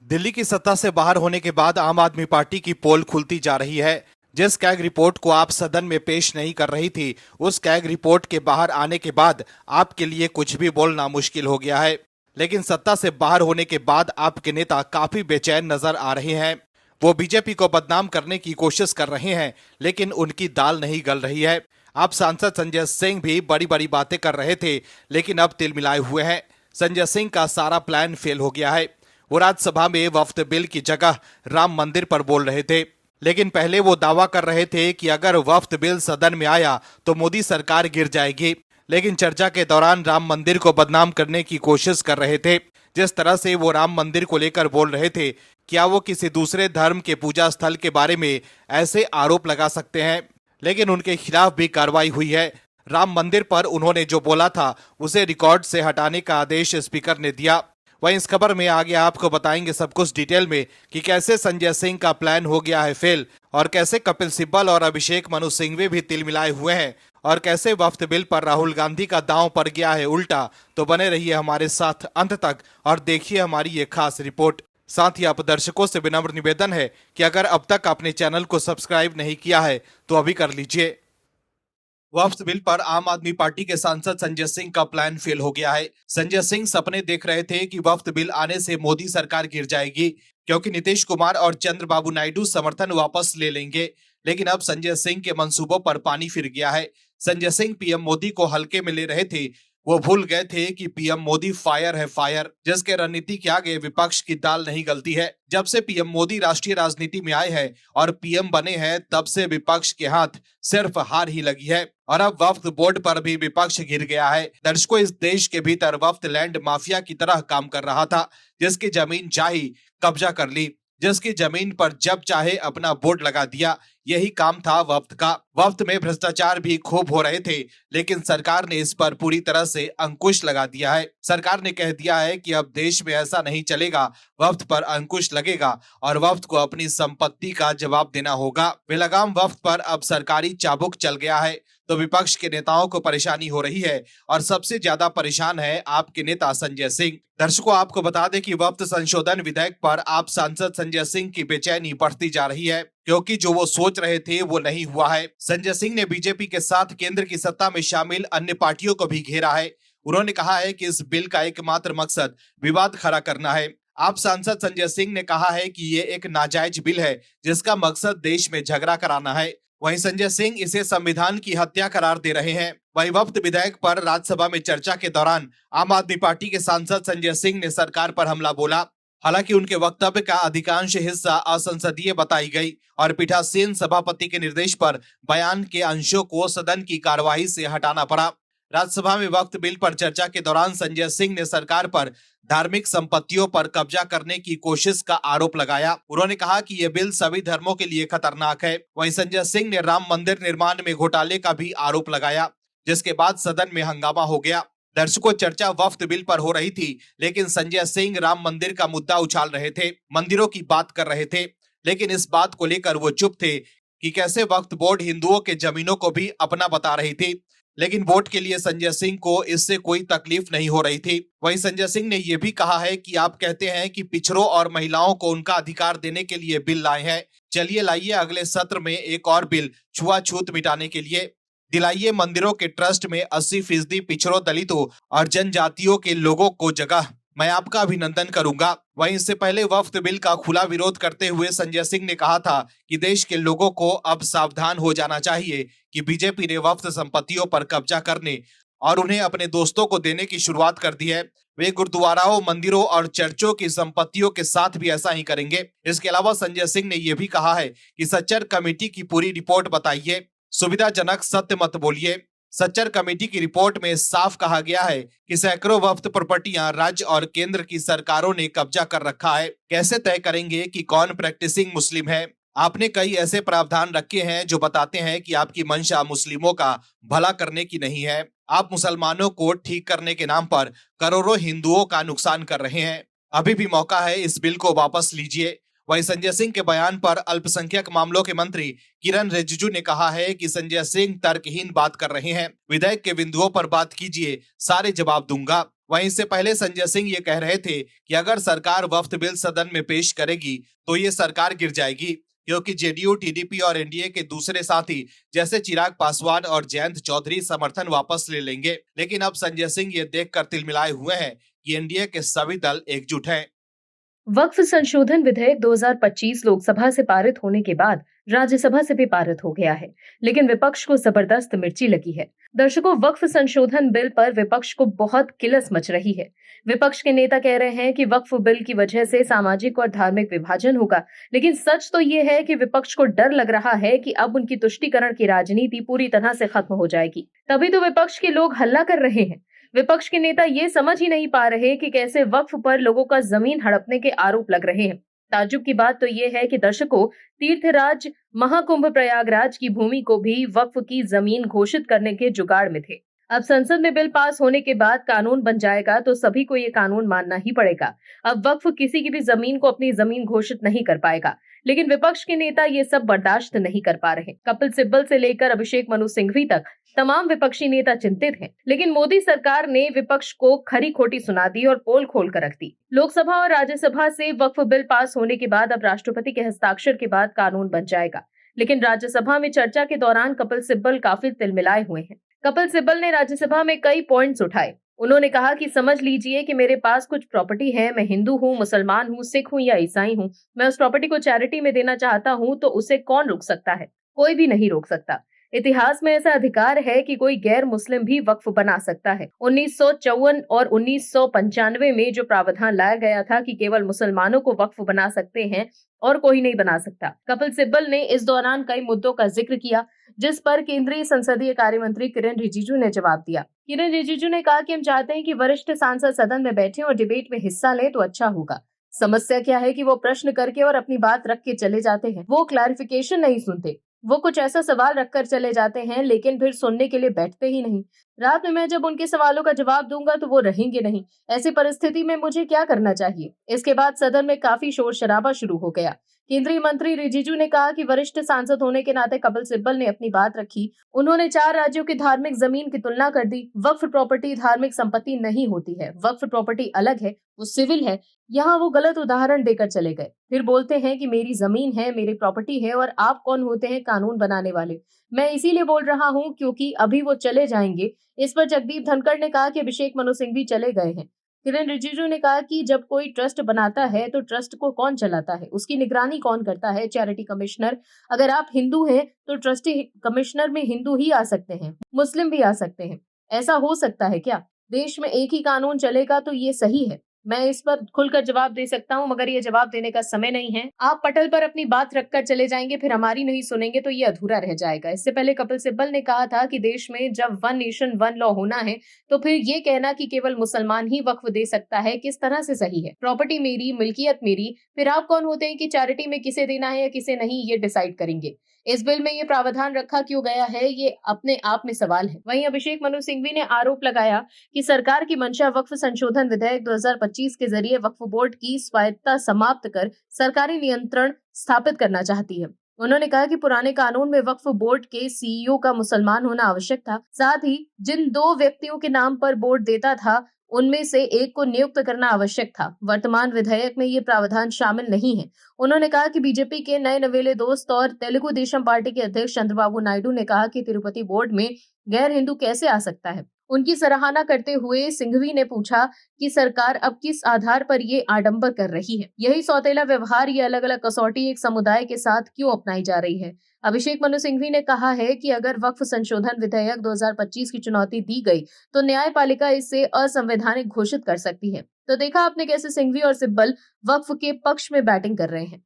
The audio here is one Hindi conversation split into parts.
दिल्ली की सत्ता से बाहर होने के बाद आम आदमी पार्टी की पोल खुलती जा रही है। जिस कैग रिपोर्ट को आप सदन में पेश नहीं कर रही थी, उस कैग रिपोर्ट के बाहर आने के बाद आपके लिए कुछ भी बोलना मुश्किल हो गया है। लेकिन सत्ता से बाहर होने के बाद आपके नेता काफी बेचैन नजर आ रहे हैं। वो बीजेपी को बदनाम करने की कोशिश कर रहे हैं, लेकिन उनकी दाल नहीं गल रही है। आप सांसद संजय सिंह भी बड़ी बड़ी बातें कर रहे थे, लेकिन अब तिलमिलाए हुए हैं। संजय सिंह का सारा प्लान फेल हो गया है। वो राज्यसभा में वक्फ बिल की जगह राम मंदिर पर बोल रहे थे, लेकिन पहले वो दावा कर रहे थे कि अगर वक्फ बिल सदन में आया तो मोदी सरकार गिर जाएगी। लेकिन चर्चा के दौरान राम मंदिर को बदनाम करने की कोशिश कर रहे थे। जिस तरह से वो राम मंदिर को लेकर बोल रहे थे, क्या वो किसी दूसरे धर्म के पूजा स्थल के बारे में ऐसे आरोप लगा सकते हैं? लेकिन उनके खिलाफ भी कार्रवाई हुई है। राम मंदिर पर उन्होंने जो बोला था उसे रिकॉर्ड से हटाने का आदेश स्पीकर ने दिया। वहीं इस खबर में आगे आपको बताएंगे सब कुछ डिटेल में कि कैसे संजय सिंह का प्लान हो गया है फेल, और कैसे कपिल सिब्बल और अभिषेक मनु सिंघवी भी तिलमिलाए हुए हैं, और कैसे वक्फ बिल पर राहुल गांधी का दांव पड़ गया है उल्टा। तो बने रहिए हमारे साथ अंत तक और देखिए हमारी ये खास रिपोर्ट। साथ ही आप दर्शकों से विनम्र निवेदन है कि अगर अब तक आपने चैनल को सब्सक्राइब नहीं किया है तो अभी कर लीजिए। वक्फ बिल पर आम आदमी पार्टी के सांसद संजय सिंह का प्लान फेल हो गया है। संजय सिंह सपने देख रहे थे कि वक्फ बिल आने से मोदी सरकार गिर जाएगी, क्योंकि नीतीश कुमार और चंद्रबाबू नायडू समर्थन वापस ले लेंगे। लेकिन अब संजय सिंह के मंसूबों पर पानी फिर गया है। संजय सिंह पीएम मोदी को हल्के में ले रहे थे। वो भूल गए थे कि पीएम मोदी फायर है फायर, जिसके रणनीति के आगे विपक्ष की दाल नहीं गलती है। जब से पीएम मोदी राष्ट्रीय राजनीति में आए हैं और पीएम बने हैं, तब से विपक्ष के हाथ सिर्फ हार ही लगी है। और अब वक्फ बोर्ड पर भी विपक्ष गिर गया है। दर्शकों, इस देश के भीतर वक्फ लैंड माफिया की तरह काम कर रहा था, जिसकी जमीन चाही कब्जा कर ली, जिसकी जमीन पर जब चाहे अपना बोर्ड लगा दिया। यही काम था वफ्त का। वफ्त में भ्रष्टाचार भी खूब हो रहे थे, लेकिन सरकार ने इस पर पूरी तरह से अंकुश लगा दिया है। सरकार ने कह दिया है कि अब देश में ऐसा नहीं चलेगा, वफ्त पर अंकुश लगेगा और वफ्त को अपनी संपत्ति का जवाब देना होगा। बेलगाम वफ्त पर अब सरकारी चाबुक चल गया है, तो विपक्ष के नेताओं को परेशानी हो रही है, और सबसे ज्यादा परेशान है आपके नेता संजय सिंह। दर्शकों, आपको बता दें कि वफ्त संशोधन विधेयक पर आप सांसद संजय सिंह की बेचैनी बढ़ती जा रही है, क्योंकि जो वो सोच रहे थे वो नहीं हुआ है। संजय सिंह ने बीजेपी के साथ केंद्र की सत्ता में शामिल अन्य पार्टियों को भी घेरा है। उन्होंने कहा है कि इस बिल का एकमात्र मकसद विवाद खड़ा करना है। आप सांसद संजय सिंह ने कहा है कि ये एक नाजायज बिल है, जिसका मकसद देश में झगड़ा कराना है। वहीं संजय सिंह इसे संविधान की हत्या करार दे रहे हैं। वहीं वक्फ विधेयक पर राज्यसभा में चर्चा के दौरान आम आदमी पार्टी के सांसद संजय सिंह ने सरकार पर हमला बोला। हालांकि उनके वक्तव्य का अधिकांश हिस्सा असंसदीय बताई गई और पीठासीन सभापति के निर्देश पर बयान के अंशों को सदन की कार्यवाही से हटाना पड़ा। राज्यसभा में वक्फ बिल पर चर्चा के दौरान संजय सिंह ने सरकार पर धार्मिक संपत्तियों पर कब्जा करने की कोशिश का आरोप लगाया। उन्होंने कहा कि यह बिल सभी धर्मों के लिए खतरनाक है। वहीं संजय सिंह ने राम मंदिर निर्माण में घोटाले का भी आरोप लगाया, जिसके बाद सदन में हंगामा हो गया। दर्शकों, चर्चा वक्फ बिल पर हो रही थी, लेकिन संजय सिंह राम मंदिर का मुद्दा उछाल रहे थे, मंदिरों की बात कर रहे थे। लेकिन इस बात को लेकर वो चुप थे कि कैसे वक्फ बोर्ड हिंदुओं के जमीनों को भी अपना बता रही थी। लेकिन वोट के लिए संजय सिंह को इससे कोई तकलीफ नहीं हो रही थी। वहीं संजय सिंह ने यह भी कहा है कि आप कहते हैं कि पिछड़ों और महिलाओं को उनका अधिकार देने के लिए बिल लाए हैं। चलिए लाइए अगले सत्र में एक और बिल छुआछूत मिटाने के लिए। दिलाइए मंदिरों के ट्रस्ट में 80% पिछड़ों, दलितों और जनजातियों के लोगों को जगह। मैं आपका अभिनंदन करूंगा। वहीं इससे पहले वक्फ बिल का खुला विरोध करते हुए संजय सिंह ने कहा था कि देश के लोगों को अब सावधान हो जाना चाहिए कि बीजेपी ने वक्फ संपत्तियों पर कब्जा करने और उन्हें अपने दोस्तों को देने की शुरुआत कर दी है। वे गुरुद्वाराओं, मंदिरों और चर्चों की संपत्तियों के साथ भी ऐसा ही करेंगे। इसके अलावा संजय सिंह ने यह भी कहा है कि सच्चर कमेटी की पूरी रिपोर्ट बताइए, सुविधाजनक सत्य मत बोलिए। सच्चर कमेटी की रिपोर्ट में साफ कहा गया है कि सैकड़ों वक्फ प्रॉपर्टियां राज्य और केंद्र की सरकारों ने कब्जा कर रखा है। कैसे तय करेंगे कि कौन प्रैक्टिसिंग मुस्लिम है? आपने कई ऐसे प्रावधान रखे हैं जो बताते हैं कि आपकी मंशा मुस्लिमों का भला करने की नहीं है। आप मुसलमानों को ठीक करने के नाम पर करोड़ों हिंदुओं का नुकसान कर रहे हैं। अभी भी मौका है, इस बिल को वापस लीजिए। वहीं संजय सिंह के बयान पर अल्पसंख्यक मामलों के मंत्री किरण रिजिजू ने कहा है कि संजय सिंह तर्कहीन बात कर रहे हैं। विधेयक के बिंदुओं पर बात कीजिए, सारे जवाब दूंगा। वहीं इससे पहले संजय सिंह ये कह रहे थे कि अगर सरकार वक्फ बिल सदन में पेश करेगी तो ये सरकार गिर जाएगी, क्योंकि जेडीयू, टीडीपी और एनडीए के दूसरे साथी जैसे चिराग पासवान और जयंत चौधरी समर्थन वापस ले लेंगे। लेकिन अब संजय सिंह ये देखकर तिलमिलाए हुए हैं कि एनडीए के सभी दल एकजुट हैं। वक्फ संशोधन विधेयक 2025 लोकसभा से पारित होने के बाद राज्यसभा से भी पारित हो गया है, लेकिन विपक्ष को जबरदस्त मिर्ची लगी है। दर्शकों, वक्फ संशोधन बिल पर विपक्ष को बहुत किलस मच रही है। विपक्ष के नेता कह रहे हैं कि वक्फ बिल की वजह से सामाजिक और धार्मिक विभाजन होगा, लेकिन सच तो ये है कि विपक्ष को डर लग रहा है कि अब उनकी तुष्टीकरण की राजनीति पूरी तरह से खत्म हो जाएगी। तभी तो विपक्ष के लोग हल्ला कर रहे हैं। विपक्ष के नेता ये समझ ही नहीं पा रहे कि कैसे वक्फ पर लोगों का जमीन हड़पने के आरोप लग रहे हैं। ताज्जुब की बात तो ये है कि दर्शकों, तीर्थराज महाकुंभ प्रयागराज की भूमि को भी वक्फ की जमीन घोषित करने के जुगाड़ में थे। अब संसद में बिल पास होने के बाद कानून बन जाएगा तो सभी को ये कानून मानना ही पड़ेगा। अब वक्फ किसी की भी जमीन को अपनी जमीन घोषित नहीं कर पाएगा, लेकिन विपक्ष के नेता ये सब बर्दाश्त नहीं कर पा रहे। कपिल सिब्बल से लेकर अभिषेक मनु सिंघवी तक तमाम विपक्षी नेता चिंतित हैं, लेकिन मोदी सरकार ने विपक्ष को खरी खोटी सुना दी और पोल खोल कर रख दी। लोकसभा और राज्यसभा से वक्फ बिल पास होने के बाद अब राष्ट्रपति के हस्ताक्षर के बाद कानून बन जाएगा, लेकिन राज्यसभा में चर्चा के दौरान कपिल सिब्बल काफी तिलमिलाए हुए हैं। कपिल सिब्बल ने राज्यसभा में कई पॉइंट्स उठाए। उन्होंने कहा कि समझ लीजिए कि मेरे पास कुछ प्रॉपर्टी है, मैं हिंदू हूँ, मुसलमान हूँ, सिख हूँ या ईसाई हूँ, मैं उस प्रॉपर्टी को चैरिटी में देना चाहता हूँ तो उसे कौन रोक सकता है? कोई भी नहीं रोक सकता। इतिहास में ऐसा अधिकार है कि कोई गैर मुस्लिम भी वक्फ बना सकता है। 1954 और 1995 में जो प्रावधान लाया गया था कि केवल मुसलमानों को वक्फ बना सकते हैं और कोई नहीं बना सकता। कपिल सिब्बल ने इस दौरान कई मुद्दों का जिक्र किया, जिस पर केंद्रीय संसदीय कार्य मंत्री किरेन रिजिजू ने जवाब दिया। किरेन रिजिजू ने कहा कि हम चाहते हैं कि वरिष्ठ सांसद सदन में बैठे और डिबेट में हिस्सा लें तो अच्छा होगा। समस्या क्या है कि वो प्रश्न करके और अपनी बात रख के चले जाते हैं, वो क्लैरिफिकेशन नहीं सुनते। वो कुछ ऐसा सवाल रखकर चले जाते हैं लेकिन फिर सुनने के लिए बैठते ही नहीं। रात में मैं जब उनके सवालों का जवाब दूंगा तो वो रहेंगे नहीं। ऐसी परिस्थिति में मुझे क्या करना चाहिए? इसके बाद सदन में काफी शोर शराबा शुरू हो गया। केंद्रीय मंत्री रिजिजू ने कहा कि वरिष्ठ सांसद होने के नाते कपिल सिब्बल ने अपनी बात रखी। उन्होंने 4 राज्यों की धार्मिक जमीन की तुलना कर दी। वक्फ प्रॉपर्टी धार्मिक संपत्ति नहीं होती है, वक्फ प्रॉपर्टी अलग है, वो सिविल है। यहाँ वो गलत उदाहरण देकर चले गए। फिर बोलते हैं कि मेरी जमीन है, मेरी प्रॉपर्टी है और आप कौन होते हैं कानून बनाने वाले? मैं इसीलिए बोल रहा हूँ क्योंकि अभी वो चले जाएंगे। इस पर जगदीप धनखड़ ने कहा कि अभिषेक मनु सिंघवी चले गए हैं। किरेन रिजिजू ने कहा कि जब कोई ट्रस्ट बनाता है तो ट्रस्ट को कौन चलाता है, उसकी निगरानी कौन करता है? Charity commissioner. अगर आप हिंदू हैं तो ट्रस्टी कमिश्नर में हिंदू ही आ सकते हैं, मुस्लिम भी आ सकते हैं। ऐसा हो सकता है क्या? देश में एक ही कानून चलेगा तो ये सही है? मैं इस पर खुलकर जवाब दे सकता हूं, मगर ये जवाब देने का समय नहीं है। आप पटल पर अपनी बात रखकर चले जाएंगे, फिर हमारी नहीं सुनेंगे तो ये अधूरा रह जाएगा। इससे पहले कपिल सिब्बल ने कहा था कि देश में जब वन नेशन वन लॉ होना है तो फिर ये कहना कि केवल मुसलमान ही वक्फ दे सकता है किस तरह से सही है? प्रॉपर्टी मेरी, मिल्कियत मेरी, फिर आप कौन होते हैं कि चैरिटी में किसे देना है या किसे नहीं ये डिसाइड करेंगे? इस बिल में ये प्रावधान रखा क्यों गया है, ये अपने आप में सवाल है। वहीं अभिषेक मनु सिंघवी ने आरोप लगाया कि सरकार की मंशा वक्फ संशोधन विधेयक 2025 के जरिए वक्फ बोर्ड की स्वायत्तता समाप्त कर सरकारी नियंत्रण स्थापित करना चाहती है। उन्होंने कहा कि पुराने कानून में वक्फ बोर्ड के सीईओ का मुसलमान होना आवश्यक था। साथ ही जिन 2 व्यक्तियों के नाम पर बोर्ड देता था उनमें से एक को नियुक्त करना आवश्यक था। वर्तमान विधेयक में ये प्रावधान शामिल नहीं है। उन्होंने कहा कि बीजेपी के नए नवेले दोस्त और तेलुगु देशम पार्टी के अध्यक्ष चंद्रबाबू नायडू ने कहा कि तिरुपति बोर्ड में गैर हिंदू कैसे आ सकता है। उनकी सराहना करते हुए सिंघवी ने पूछा कि सरकार अब किस आधार पर ये आडंबर कर रही है? यही सौतेला व्यवहार, ये अलग अलग कसौटी एक समुदाय के साथ क्यों अपनाई जा रही है? अभिषेक मनु सिंघवी ने कहा है कि अगर वक्फ संशोधन विधेयक 2025 की चुनौती दी गई तो न्यायपालिका इसे असंवैधानिक घोषित कर सकती है। तो देखा आपने कैसे सिंघवी और सिब्बल वक्फ के पक्ष में बैटिंग कर रहे हैं।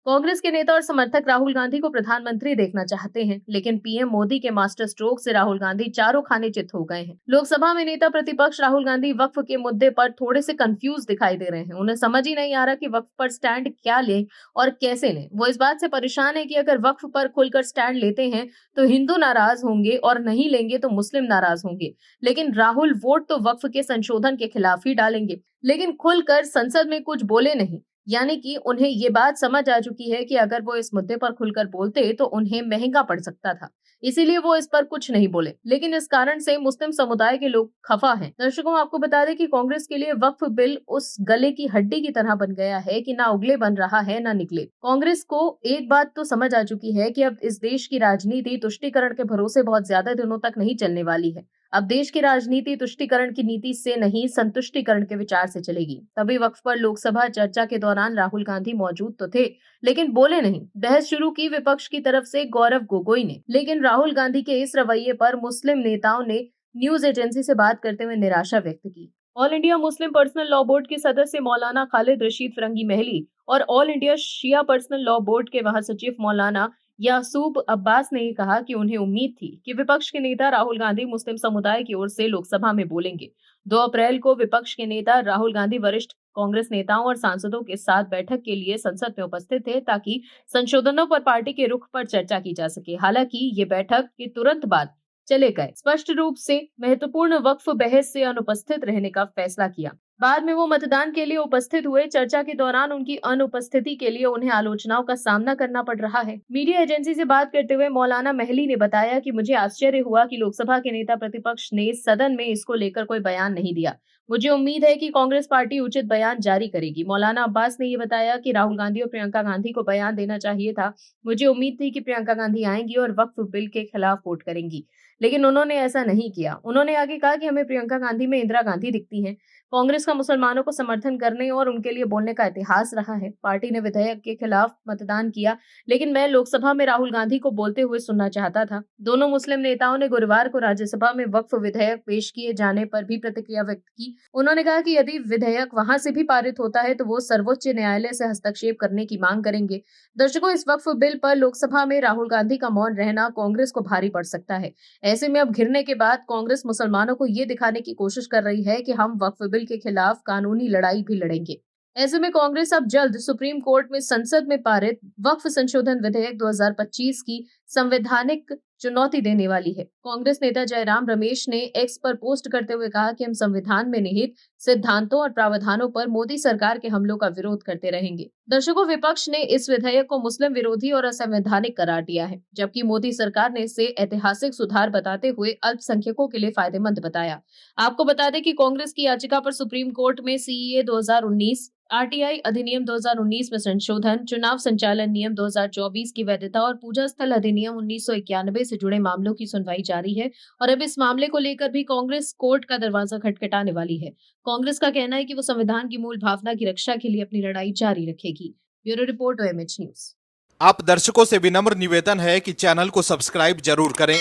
कांग्रेस के नेता और समर्थक राहुल गांधी को प्रधानमंत्री देखना चाहते हैं, लेकिन पीएम मोदी के मास्टर स्ट्रोक से राहुल गांधी चारों खाने चित हो गए हैं। लोकसभा में नेता प्रतिपक्ष राहुल गांधी वक्फ के मुद्दे पर थोड़े से कंफ्यूज दिखाई दे रहे हैं। उन्हें समझ ही नहीं आ रहा कि वक्फ पर स्टैंड क्या लें और कैसे लें। वो इस बात से परेशान है कि अगर वक्फ पर खुलकर स्टैंड लेते हैं तो हिंदू नाराज होंगे और नहीं लेंगे तो मुस्लिम नाराज होंगे। लेकिन राहुल वोट तो वक्फ के संशोधन के खिलाफ ही डालेंगे, लेकिन खुलकर संसद में कुछ बोले नहीं। यानी कि उन्हें ये बात समझ आ चुकी है कि अगर वो इस मुद्दे पर खुलकर बोलते तो उन्हें महंगा पड़ सकता था, इसीलिए वो इस पर कुछ नहीं बोले। लेकिन इस कारण से मुस्लिम समुदाय के लोग खफा हैं। दर्शकों, आपको बता दें कि कांग्रेस के लिए वक्फ बिल उस गले की हड्डी की तरह बन गया है कि ना उगले बन रहा है ना निकले। कांग्रेस को एक बात तो समझ आ चुकी है कि अब इस देश की राजनीति तुष्टीकरण के भरोसे बहुत ज्यादा दिनों तक नहीं चलने वाली है। अब देश की राजनीति तुष्टीकरण की नीति से नहीं, संतुष्टीकरण के विचार से चलेगी। तभी वक्फ पर लोकसभा चर्चा के दौरान राहुल गांधी मौजूद तो थे, लेकिन बोले नहीं। बहस शुरू की विपक्ष की तरफ से गौरव गोगोई ने, लेकिन राहुल गांधी के इस रवैये पर मुस्लिम नेताओं ने न्यूज एजेंसी से बात करते हुए निराशा व्यक्त की। All India Muslim personal law board के सदस्य मौलाना खालिद रशीद फरंगी महली और ऑल इंडिया शिया पर्सनल लॉ बोर्ड के महासचिव मौलाना यासूब अब्बास ने कहा कि उन्हें उम्मीद थी कि विपक्ष के नेता राहुल गांधी मुस्लिम समुदाय की ओर से लोकसभा में बोलेंगे। 2 अप्रैल को विपक्ष के नेता राहुल गांधी वरिष्ठ कांग्रेस नेताओं और सांसदों के साथ बैठक के लिए संसद में उपस्थित थे ताकि संशोधनों पर पार्टी के रुख पर चर्चा की जा सके। हालांकि ये बैठक के तुरंत बाद चले गए। स्पष्ट रूप से महत्वपूर्ण वक्फ बहस से अनुपस्थित रहने का फैसला किया। बाद में वो मतदान के लिए उपस्थित हुए। चर्चा के दौरान उनकी अनुपस्थिति के लिए उन्हें आलोचनाओं का सामना करना पड़ रहा है। मीडिया एजेंसी से बात करते हुए मौलाना महली ने बताया कि मुझे आश्चर्य हुआ कि लोकसभा के नेता प्रतिपक्ष ने सदन में इसको लेकर कोई बयान नहीं दिया। मुझे उम्मीद है कि कांग्रेस पार्टी उचित बयान जारी करेगी। मौलाना अब्बास ने ये बताया कि राहुल गांधी और प्रियंका गांधी को बयान देना चाहिए था। मुझे उम्मीद थी कि प्रियंका गांधी आएंगी और वक्फ बिल के खिलाफ वोट करेंगी, लेकिन उन्होंने ऐसा नहीं किया। उन्होंने आगे कहा कि हमें प्रियंका गांधी में इंदिरा गांधी दिखती हैं। कांग्रेस का मुसलमानों को समर्थन करने और उनके लिए बोलने का इतिहास रहा है। पार्टी ने विधेयक के खिलाफ मतदान किया, लेकिन मैं लोकसभा में राहुल गांधी को बोलते हुए सुनना चाहता था। दोनों मुस्लिम नेताओं ने गुरुवार को राज्यसभा में वक्फ विधेयक पेश किए जाने पर भी प्रतिक्रिया व्यक्त की। उन्होंने कहा कि यदि विधेयक वहां से भी पारित होता है तो वो सर्वोच्च न्यायालय से हस्तक्षेप करने की मांग करेंगे। दर्शकों, इस वक्फ बिल पर लोकसभा में राहुल गांधी का मौन रहना कांग्रेस को भारी पड़ सकता है। ऐसे में अब घिरने के बाद कांग्रेस मुसलमानों को ये दिखाने की कोशिश कर रही है कि हम वक्फ बिल के खिलाफ कानूनी लड़ाई भी लड़ेंगे। ऐसे में कांग्रेस अब जल्द सुप्रीम कोर्ट में संसद में पारित वक्फ संशोधन विधेयक 2025 की संवैधानिक चुनौती देने वाली है। कांग्रेस नेता जयराम रमेश ने एक्स पर पोस्ट करते हुए कहा कि हम संविधान में निहित सिद्धांतों और प्रावधानों पर मोदी सरकार के हमलों का विरोध करते रहेंगे। दर्शकों, विपक्ष ने इस विधेयक को मुस्लिम विरोधी और असंवैधानिक करार दिया है, जबकि मोदी सरकार ने इसे ऐतिहासिक सुधार बताते हुए अल्पसंख्यकों के लिए फायदेमंद बताया। आपको बता दें कि कांग्रेस की याचिका पर सुप्रीम कोर्ट में सीएए 2019, आरटीआई अधिनियम 2019 में संशोधन, चुनाव संचालन नियम 2024 की वैधता और पूजा स्थल अधिनियम 1991 से जुड़े मामलों की सुनवाई जारी है और अब इस मामले को लेकर भी कांग्रेस कोर्ट का दरवाजा खटखटाने वाली है। कांग्रेस का कहना है कि वो संविधान की मूल भावना की रक्षा के लिए अपनी लड़ाई जारी रखेगी। Bureau report, OMH news. आप दर्शकों से विनम्र निवेदन है कि चैनल को सब्सक्राइब जरूर करें